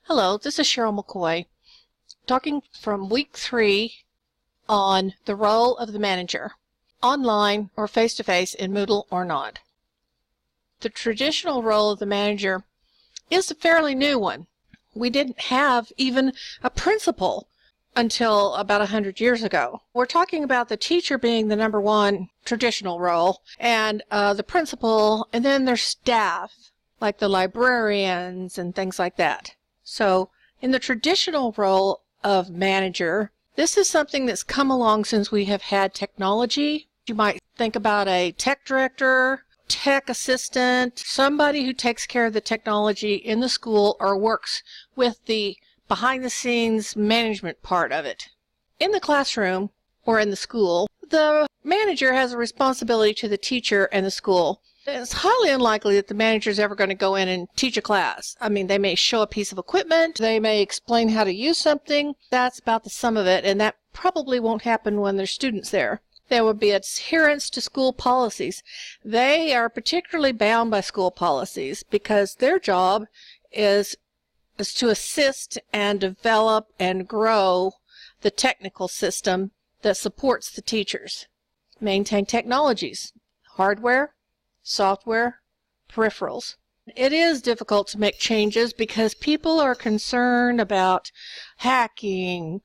Hello, this is Cheryl McCoy, talking from week 3 on the role of the manager, online or face-to-face in Moodle or not. The traditional role of the manager is a fairly new one. We didn't have even a principal until about 100 years ago. We're talking about the teacher being the number one traditional role, and the principal, and then their staff, like the librarians and things like that. So in the traditional role of manager, this is something that's come along since we have had technology. You might think about a tech director, tech assistant, somebody who takes care of the technology in the school or works with the behind-the-scenes management part of it. In the classroom or in the school, the manager has a responsibility to the teacher and the school. It's highly unlikely that the manager is ever going to go in and teach a class. I mean, they may show a piece of equipment, they may explain how to use something. That's about the sum of it, and that probably won't happen when there's students there. There would be adherence to school policies. They are particularly bound by school policies because their job is to assist and develop and grow the technical system that supports the teachers. Maintain technologies, hardware, software, peripherals. It is difficult to make changes because people are concerned about hacking,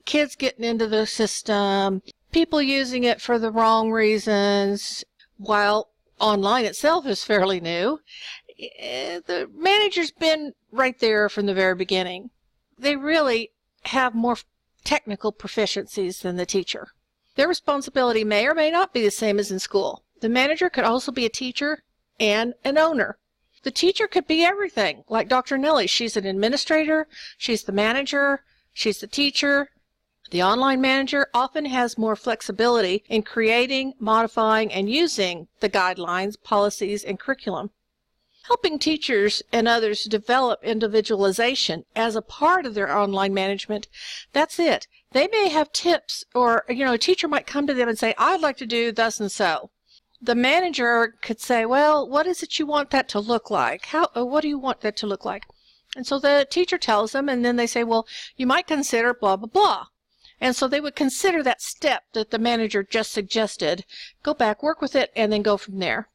kids getting into the system, people using it for the wrong reasons. While online itself is fairly new, the manager's been right there from the very beginning. They really have more technical proficiencies than the teacher. Their responsibility may or may not be the same as in school. The manager could also be a teacher and an owner. The teacher could be everything, like Dr. Nellie. She's an administrator, she's the manager, she's the teacher. The online manager often has more flexibility in creating, modifying, and using the guidelines, policies, and curriculum. Helping teachers and others develop individualization as a part of their online management, that's it. They may have tips, or a teacher might come to them and say, I'd like to do thus and so. The manager could say, well, what is it you want that to look like? What do you want that to look like? And so the teacher tells them, and then they say, well, you might consider blah, blah, blah. And so they would consider that step that the manager just suggested, go back, work with it, and then go from there.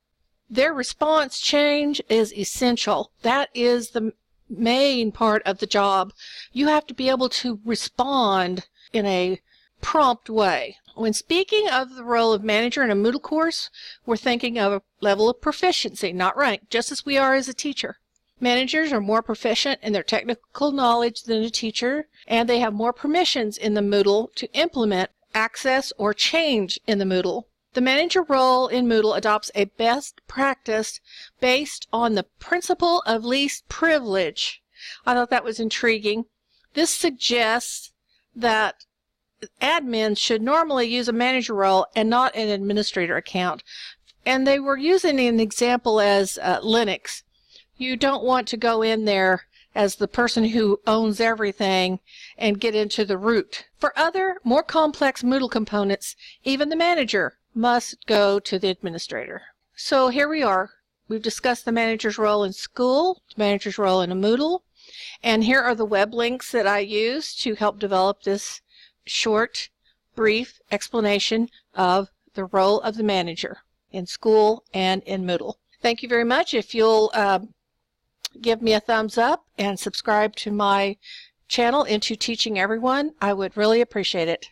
Their response change is essential. That is the main part of the job. You have to be able to respond in a prompt way. When speaking of the role of manager in a Moodle course, we're thinking of a level of proficiency, not rank, just as we are as a teacher. Managers are more proficient in their technical knowledge than a teacher, and they have more permissions in the Moodle to implement, access, or change in the Moodle. The manager role in Moodle adopts a best practice based on the principle of least privilege. I thought that was intriguing. This suggests that admins should normally use a manager role and not an administrator account. And they were using an example as Linux. You don't want to go in there as the person who owns everything and get into the root. For other, more complex Moodle components, even the manager must go to the administrator. So here we are. We've discussed the manager's role in school, the manager's role in a Moodle, and here are the web links that I used to help develop this short, brief explanation of the role of the manager in school and in Moodle. Thank you very much. If you'll give me a thumbs up and subscribe to my channel Into Teaching Everyone, I would really appreciate it.